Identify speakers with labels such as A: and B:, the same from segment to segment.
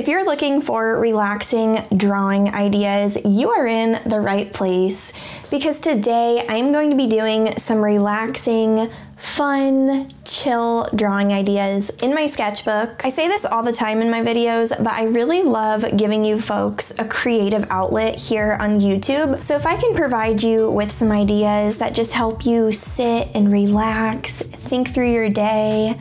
A: If you're looking for relaxing drawing ideas, you are in the right place because today I'm going to be doing some relaxing, fun, chill drawing ideas in my sketchbook. I say this all the time in my videos, but I really love giving you folks a creative outlet here on YouTube. So if I can provide you with some ideas that just help you sit and relax, think through your day,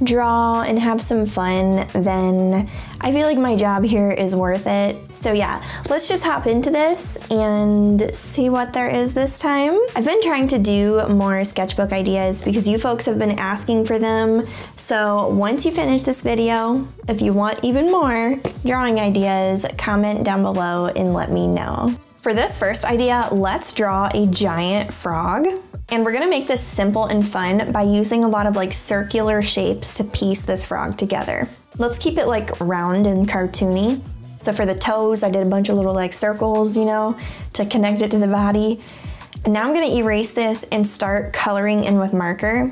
A: draw and have some fun, then I feel like my job here is worth it. So yeah, let's just hop into this and see what there is this time. I've been trying to do more sketchbook ideas because you folks have been asking for them. So once you finish this video, if you want even more drawing ideas, comment down below and let me know. For this first idea, let's draw a giant frog. And we're gonna make this simple and fun by using a lot of like circular shapes to piece this frog together. Let's keep it like round and cartoony. So for the toes, I did a bunch of little like circles, you know, to connect it to the body. And now I'm gonna erase this and start coloring in with marker.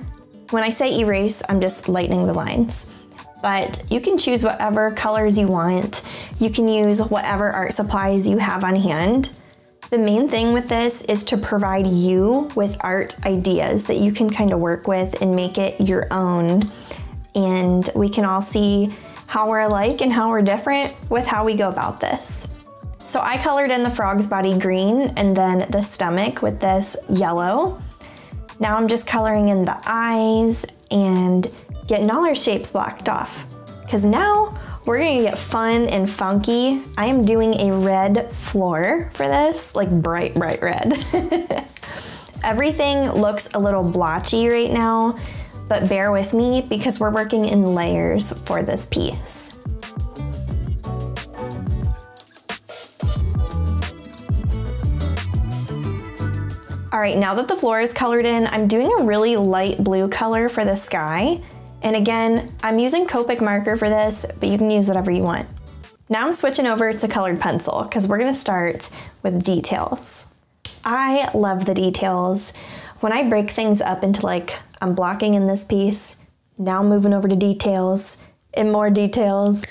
A: When I say erase, I'm just lightening the lines. But you can choose whatever colors you want. You can use whatever art supplies you have on hand. The main thing with this is to provide you with art ideas that you can kind of work with and make it your own. And we can all see how we're alike and how we're different with how we go about this. So I colored in the frog's body green and then the stomach with this yellow. Now I'm just coloring in the eyes and getting all our shapes blocked off. Because now we're gonna get fun and funky. I am doing a red floor for this, like bright, bright red. Everything looks a little blotchy right now, but bear with me because we're working in layers for this piece. All right, now that the floor is colored in, I'm doing a really light blue color for the sky. And again, I'm using Copic marker for this, but you can use whatever you want. Now I'm switching over to colored pencil because we're gonna start with details. I love the details. When I break things up into like, I'm blocking in this piece, now moving over to details and more details,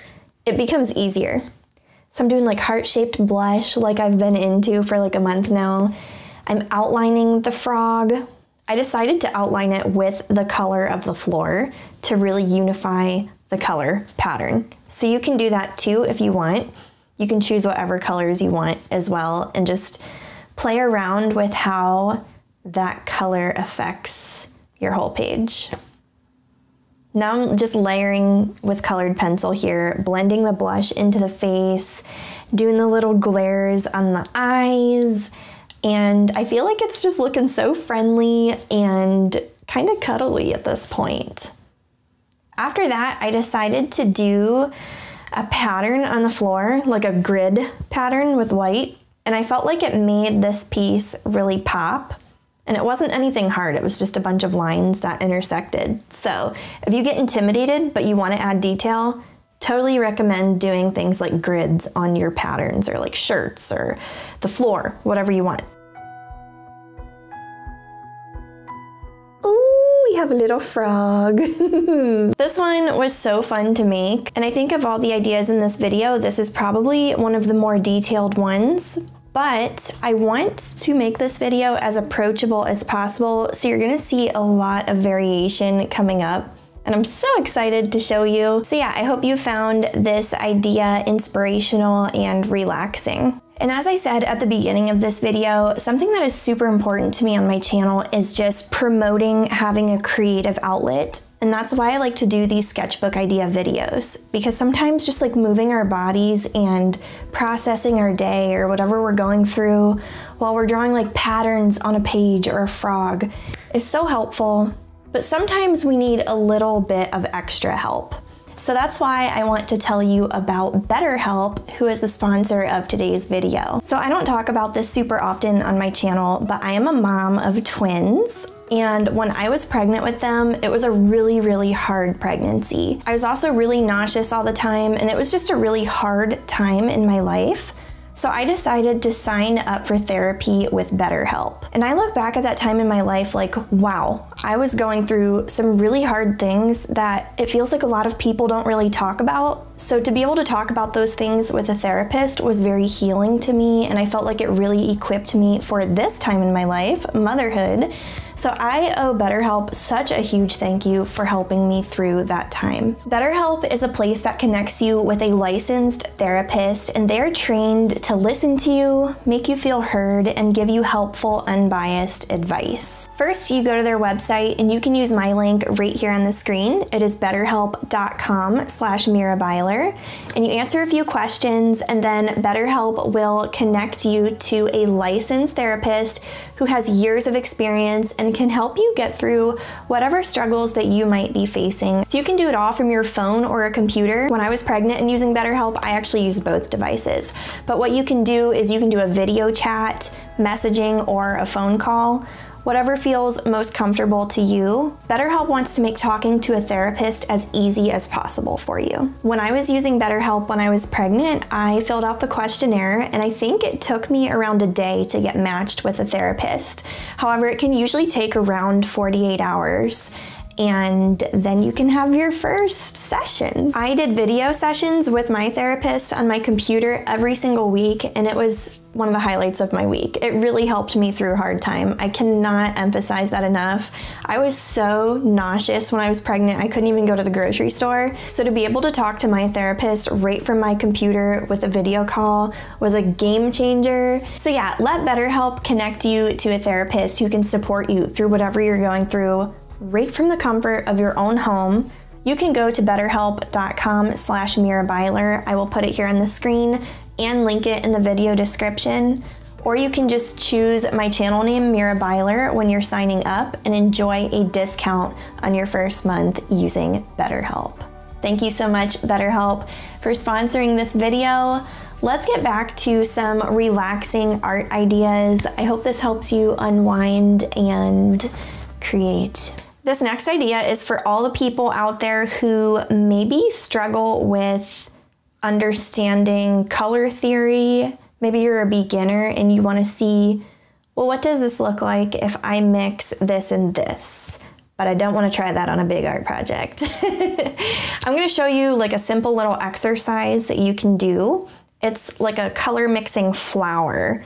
A: it becomes easier. So I'm doing like heart-shaped blush like I've been into for like a month now. I'm outlining the frog. I decided to outline it with the color of the floor to really unify the color pattern. So you can do that too if you want. You can choose whatever colors you want as well and just play around with how that color affects your whole page. Now I'm just layering with colored pencil here, blending the blush into the face, doing the little glares on the eyes. And I feel like it's just looking so friendly and kind of cuddly at this point. After that, I decided to do a pattern on the floor, like a grid pattern with white. And I felt like it made this piece really pop. And it wasn't anything hard, it was just a bunch of lines that intersected. So if you get intimidated, but you want to add detail, totally recommend doing things like grids on your patterns or like shirts or the floor, whatever you want. Ooh, we have a little frog. This one was so fun to make. And I think of all the ideas in this video, this is probably one of the more detailed ones. But I want to make this video as approachable as possible. So you're gonna see a lot of variation coming up. And I'm so excited to show you. So yeah, I hope you found this idea inspirational and relaxing. And as I said at the beginning of this video, something that is super important to me on my channel is just promoting having a creative outlet. And that's why I like to do these sketchbook idea videos, because sometimes just like moving our bodies and processing our day or whatever we're going through while we're drawing like patterns on a page or a frog is so helpful. But sometimes we need a little bit of extra help. So that's why I want to tell you about BetterHelp, who is the sponsor of today's video. So I don't talk about this super often on my channel, but I am a mom of twins. And when I was pregnant with them, it was a really, really hard pregnancy. I was also really nauseous all the time, and it was just a really hard time in my life. So I decided to sign up for therapy with BetterHelp. And I look back at that time in my life like, wow, I was going through some really hard things that it feels like a lot of people don't really talk about. So to be able to talk about those things with a therapist was very healing to me, and I felt like it really equipped me for this time in my life, motherhood. So I owe BetterHelp such a huge thank you for helping me through that time. BetterHelp is a place that connects you with a licensed therapist, and they're trained to listen to you, make you feel heard, and give you helpful, unbiased advice. First, you go to their website, and you can use my link right here on the screen. It is betterhelp.com/MiraBeiler, and you answer a few questions, and then BetterHelp will connect you to a licensed therapist who has years of experience and can help you get through whatever struggles that you might be facing. So you can do it all from your phone or a computer. When I was pregnant and using BetterHelp, I actually used both devices. But what you can do is you can do a video chat, messaging, or a phone call. Whatever feels most comfortable to you. BetterHelp wants to make talking to a therapist as easy as possible for you. When I was using BetterHelp when I was pregnant, I filled out the questionnaire, and I think it took me around a day to get matched with a therapist. However, it can usually take around 48 hours. And then you can have your first session. I did video sessions with my therapist on my computer every single week, and it was one of the highlights of my week. It really helped me through a hard time. I cannot emphasize that enough. I was so nauseous when I was pregnant, I couldn't even go to the grocery store. So to be able to talk to my therapist right from my computer with a video call was a game changer. So yeah, let BetterHelp connect you to a therapist who can support you through whatever you're going through right from the comfort of your own home. You can go to betterhelp.com/MiraBeiler. I will put it here on the screen and link it in the video description. Or you can just choose my channel name, Mira Beiler, when you're signing up and enjoy a discount on your first month using BetterHelp. Thank you so much, BetterHelp, for sponsoring this video. Let's get back to some relaxing art ideas. I hope this helps you unwind and create. This next idea is for all the people out there who maybe struggle with understanding color theory. Maybe you're a beginner and you want to see, well, what does this look like if I mix this and this? But I don't want to try that on a big art project. I'm going to show you like a simple little exercise that you can do. It's like a color mixing flower.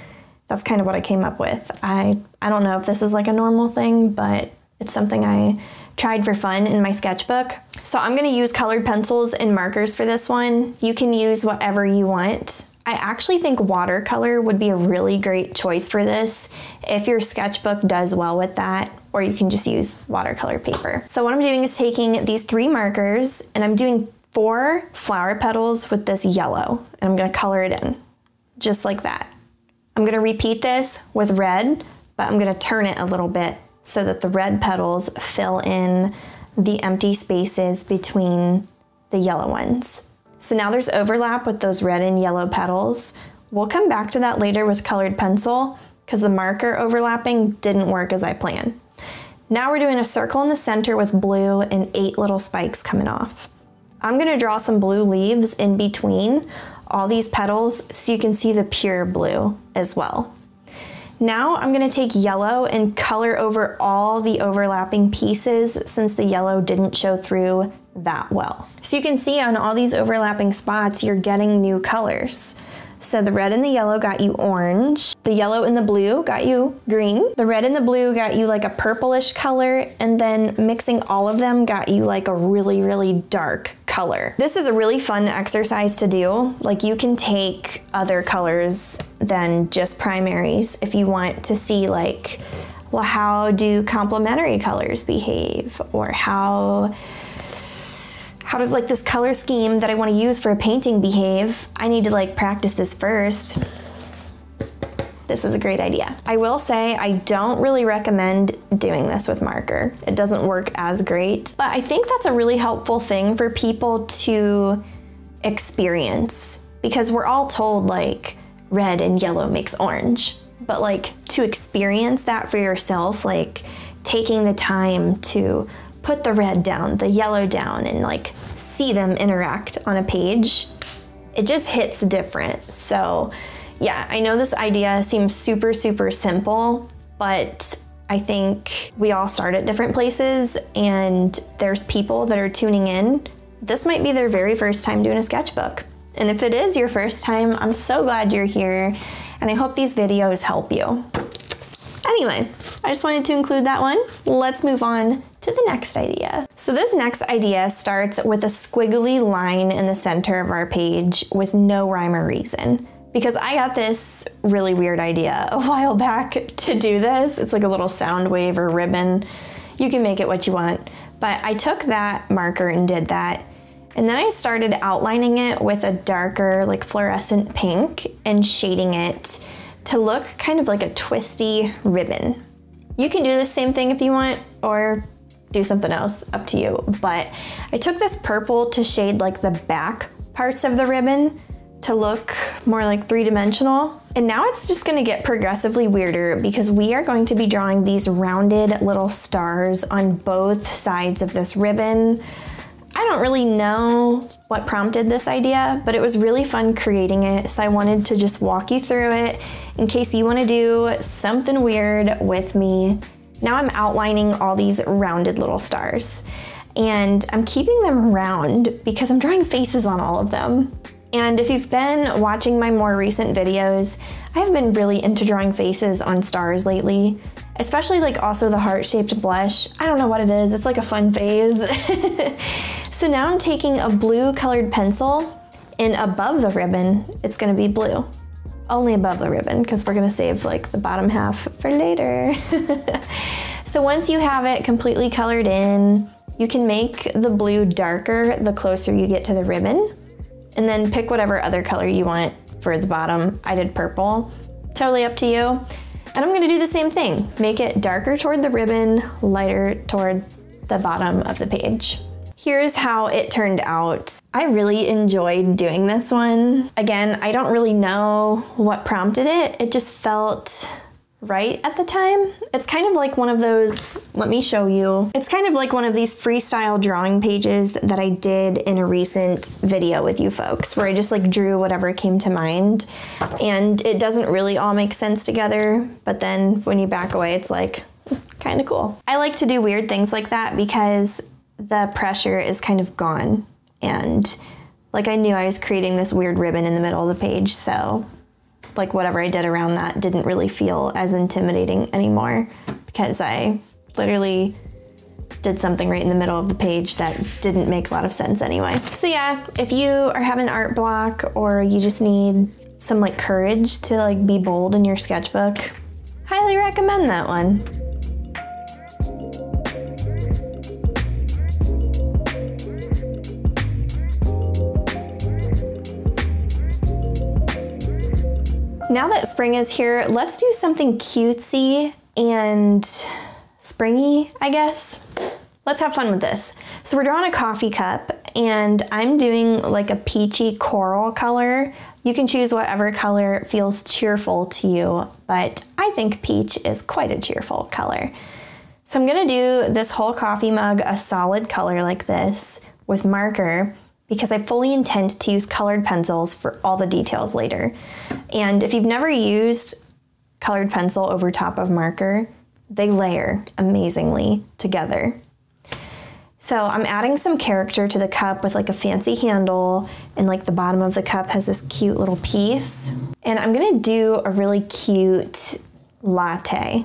A: That's kind of what I came up with. I don't know if this is like a normal thing, but it's something I tried for fun in my sketchbook. So I'm gonna use colored pencils and markers for this one. You can use whatever you want. I actually think watercolor would be a really great choice for this if your sketchbook does well with that, or you can just use watercolor paper. So what I'm doing is taking these 3 markers and I'm doing 4 flower petals with this yellow, and I'm gonna color it in, just like that. I'm gonna repeat this with red, but I'm gonna turn it a little bit so that the red petals fill in the empty spaces between the yellow ones. So now there's overlap with those red and yellow petals. We'll come back to that later with colored pencil because the marker overlapping didn't work as I planned. Now we're doing a circle in the center with blue and 8 little spikes coming off. I'm gonna draw some blue leaves in between all these petals so you can see the pure blue as well. Now I'm gonna take yellow and color over all the overlapping pieces since the yellow didn't show through that well. So you can see on all these overlapping spots, you're getting new colors. So the red and the yellow got you orange. The yellow and the blue got you green. The red and the blue got you like a purplish color, and then mixing all of them got you like a really, really dark color. This is a really fun exercise to do. Like you can take other colors than just primaries if you want to see like, well, how do complementary colors behave? Or how does like this color scheme that I want to use for a painting behave? I need to like practice this first. This is a great idea. I will say I don't really recommend doing this with marker. It doesn't work as great, but I think that's a really helpful thing for people to experience because we're all told like red and yellow makes orange, but like to experience that for yourself, like taking the time to put the red down, the yellow down, and like see them interact on a page, it just hits different. So Yeah, I know this idea seems super, super simple, but I think we all start at different places and there's people that are tuning in. This might be their very first time doing a sketchbook. And if it is your first time, I'm so glad you're here and I hope these videos help you. Anyway, I just wanted to include that one. Let's move on to the next idea. So this next idea starts with a squiggly line in the center of our page with no rhyme or reason. Because I got this really weird idea a while back to do this. It's like a little sound wave or ribbon. You can make it what you want. But I took that marker and did that. And then I started outlining it with a darker, like fluorescent pink and shading it to look kind of like a twisty ribbon. You can do the same thing if you want, or do something else, up to you. But I took this purple to shade like the back parts of the ribbon to look more like three-dimensional. And now it's just gonna get progressively weirder because we are going to be drawing these rounded little stars on both sides of this ribbon. I don't really know what prompted this idea, but it was really fun creating it, so I wanted to just walk you through it in case you want to do something weird with me. Now I'm outlining all these rounded little stars, and I'm keeping them round because I'm drawing faces on all of them. And if you've been watching my more recent videos, I've been really into drawing faces on stars lately, especially like also the heart-shaped blush. I don't know what it is, it's like a fun phase. So now I'm taking a blue colored pencil, and above the ribbon, it's gonna be blue. Only above the ribbon, because we're gonna save like the bottom half for later. So once you have it completely colored in, you can make the blue darker the closer you get to the ribbon, and then pick whatever other color you want for the bottom. I did purple, totally up to you. And I'm gonna do the same thing. Make it darker toward the ribbon, lighter toward the bottom of the page. Here's how it turned out. I really enjoyed doing this one. Again, I don't really know what prompted it. It just felt right at the time. It's kind of like one of those, let me show you. It's kind of like one of these freestyle drawing pages that I did in a recent video with you folks, where I just like drew whatever came to mind. And it doesn't really all make sense together, but then when you back away, it's like kind of cool. I like to do weird things like that because the pressure is kind of gone. And like I knew I was creating this weird ribbon in the middle of the page, so like whatever I did around that didn't really feel as intimidating anymore because I literally did something right in the middle of the page that didn't make a lot of sense anyway. So yeah, if you are having art block or you just need some like courage to like be bold in your sketchbook, highly recommend that one. Now that spring is here, let's do something cutesy and springy, I guess. Let's have fun with this. So we're drawing a coffee cup and I'm doing like a peachy coral color. You can choose whatever color feels cheerful to you, but I think peach is quite a cheerful color. So I'm gonna do this whole coffee mug a solid color like this with marker, because I fully intend to use colored pencils for all the details later. And if you've never used colored pencil over top of marker, they layer amazingly together. So I'm adding some character to the cup with like a fancy handle, and like the bottom of the cup has this cute little piece. And I'm gonna do a really cute latte.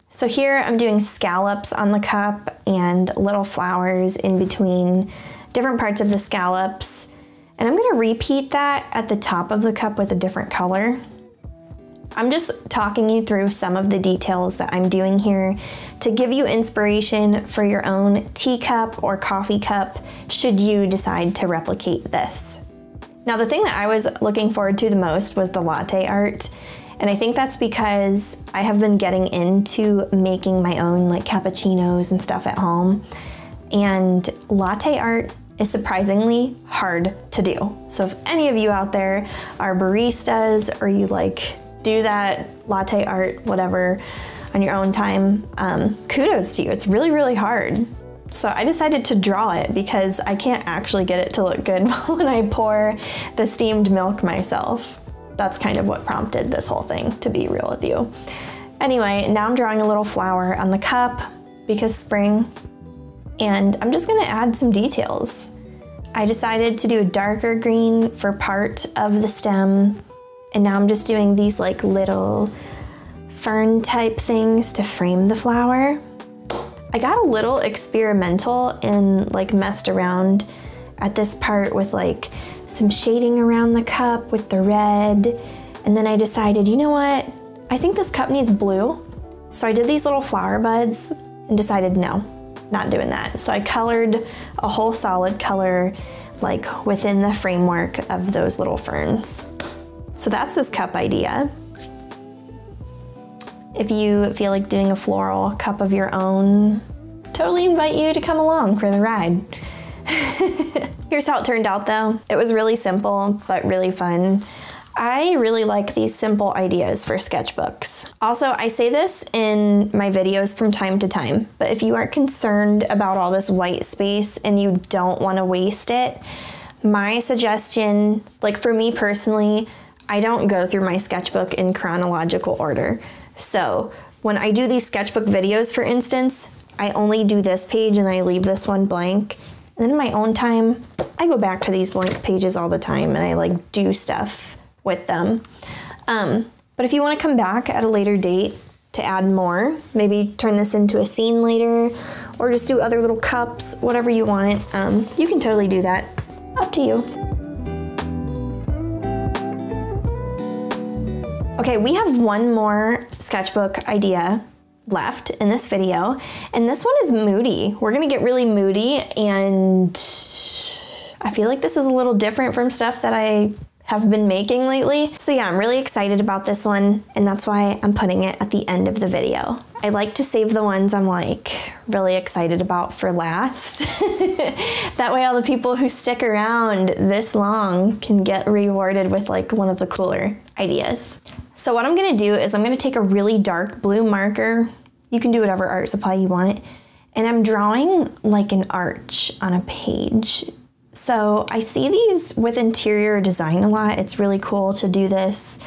A: So here I'm doing scallops on the cup and little flowers in between different parts of the scallops. And I'm gonna repeat that at the top of the cup with a different color. I'm just talking you through some of the details that I'm doing here to give you inspiration for your own teacup or coffee cup should you decide to replicate this. Now the thing that I was looking forward to the most was the latte art. And I think that's because I have been getting into making my own like cappuccinos and stuff at home. And latte art is surprisingly hard to do. So if any of you out there are baristas or you like do that latte art, whatever, on your own time, kudos to you. It's really, really hard. So I decided to draw it because I can't actually get it to look good when I pour the steamed milk myself. that's kind of what prompted this whole thing, to be real with you. Anyway, now I'm drawing a little flower on the cup because spring, and I'm just gonna add some details. I decided to do a darker green for part of the stem, and now I'm just doing these like little fern type things to frame the flower. I got a little experimental and like messed around at this part with like some shading around the cup with the red, and then I decided, you know what? I think this cup needs blue. So I did these little flower buds and decided no, not doing that. So I colored a whole solid color like within the framework of those little ferns. So that's this cup idea. If you feel like doing a floral cup of your own, totally invite you to come along for the ride. Here's how it turned out though. It was really simple, but really fun. I really like these simple ideas for sketchbooks. Also, I say this in my videos from time to time, but if you aren't concerned about all this white space and you don't want to waste it, my suggestion, like for me personally, I don't go through my sketchbook in chronological order. So when I do these sketchbook videos, for instance, I only do this page and I leave this one blank. And then in my own time, I go back to these blank pages all the time and I like do stuff with them. But if you want to come back at a later date to add more, maybe turn this into a scene later, or just do other little cups, whatever you want, you can totally do that. Up to you. Okay, we have one more sketchbook idea left in this video, and this one is moody. We're gonna get really moody, and I feel like this is a little different from stuff that I have been making lately. So yeah, I'm really excited about this one, and that's why I'm putting it at the end of the video. I like to save the ones I'm like really excited about for last. That way all the people who stick around this long can get rewarded with like one of the cooler ideas. So what I'm gonna do is I'm gonna take a really dark blue marker. You can do whatever art supply you want. And I'm drawing like an arch on a page. So I see these with interior design a lot. It's really cool to do this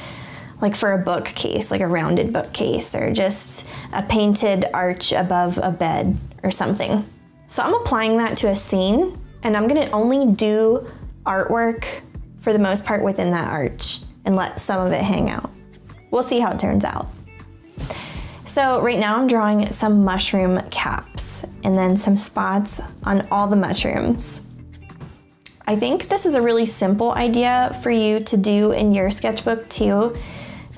A: like for a bookcase, like a rounded bookcase, or just a painted arch above a bed or something. So I'm applying that to a scene, and I'm gonna only do artwork for the most part within that arch and let some of it hang out. We'll see how it turns out. So right now I'm drawing some mushroom caps and then some spots on all the mushrooms. I think this is a really simple idea for you to do in your sketchbook too,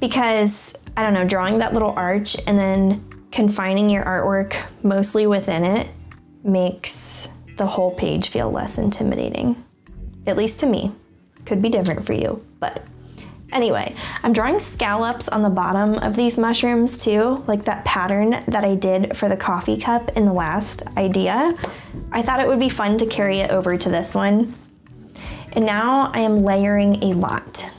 A: because I don't know, drawing that little arch and then confining your artwork mostly within it makes the whole page feel less intimidating. At least to me. Could be different for you, but anyway, I'm drawing scallops on the bottom of these mushrooms too, like that pattern that I did for the coffee cup in the last idea. I thought it would be fun to carry it over to this one. And now I am layering a lot,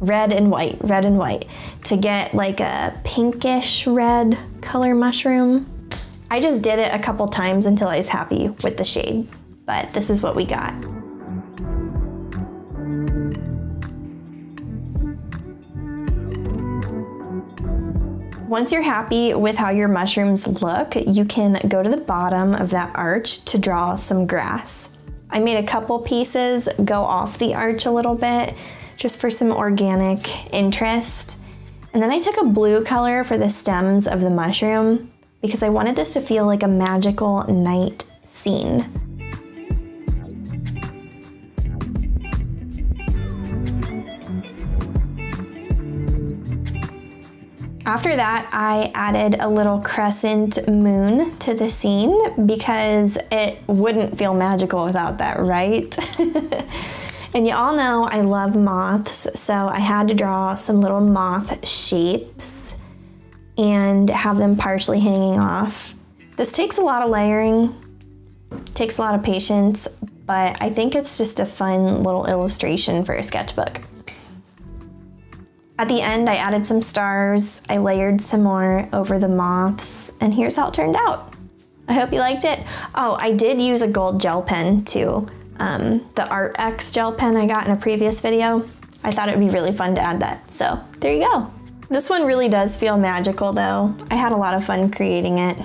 A: red and white, to get like a pinkish red color mushroom. I just did it a couple times until I was happy with the shade, but this is what we got. Once you're happy with how your mushrooms look, you can go to the bottom of that arch to draw some grass. I made a couple pieces go off the arch a little bit, just for some organic interest. And then I took a blue color for the stems of the mushroom because I wanted this to feel like a magical night scene. After that, I added a little crescent moon to the scene because it wouldn't feel magical without that, right? And you all know I love moths, so I had to draw some little moth shapes and have them partially hanging off. This takes a lot of layering, takes a lot of patience, but I think it's just a fun little illustration for a sketchbook. At the end, I added some stars, I layered some more over the moths, and here's how it turned out. I hope you liked it. Oh, I did use a gold gel pen too. The Art X gel pen I got in a previous video. I thought it'd be really fun to add that. So there you go. This one really does feel magical though. I had a lot of fun creating it.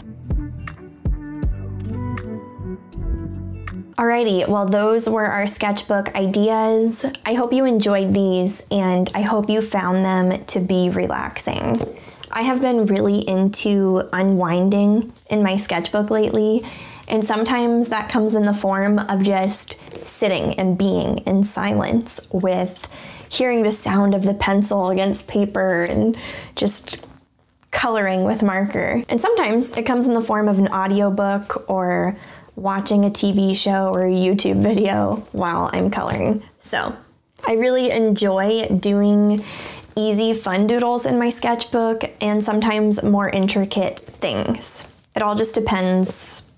A: Alrighty, well those were our sketchbook ideas. I hope you enjoyed these and I hope you found them to be relaxing. I have been really into unwinding in my sketchbook lately, and sometimes that comes in the form of just sitting and being in silence with hearing the sound of the pencil against paper and just coloring with marker. And sometimes it comes in the form of an audiobook or watching a TV show or a YouTube video while I'm coloring. So I really enjoy doing easy fun doodles in my sketchbook and sometimes more intricate things. It all just depends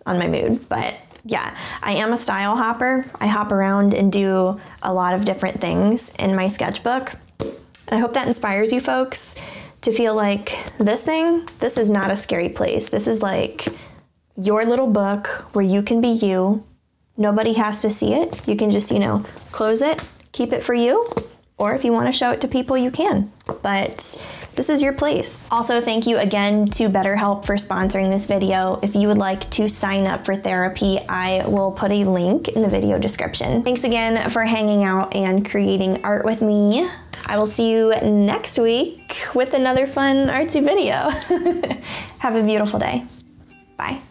A: on my mood, but yeah, I am a style hopper. I hop around and do a lot of different things in my sketchbook. And I hope that inspires you folks to feel like this is not a scary place. This is like your little book where you can be you. Nobody has to see it. You can just, close it, keep it for you. Or if you want to show it to people, you can. But this is your place. Also, thank you again to BetterHelp for sponsoring this video. If you would like to sign up for therapy, I will put a link in the video description. Thanks again for hanging out and creating art with me. I will see you next week with another fun artsy video. Have a beautiful day. Bye.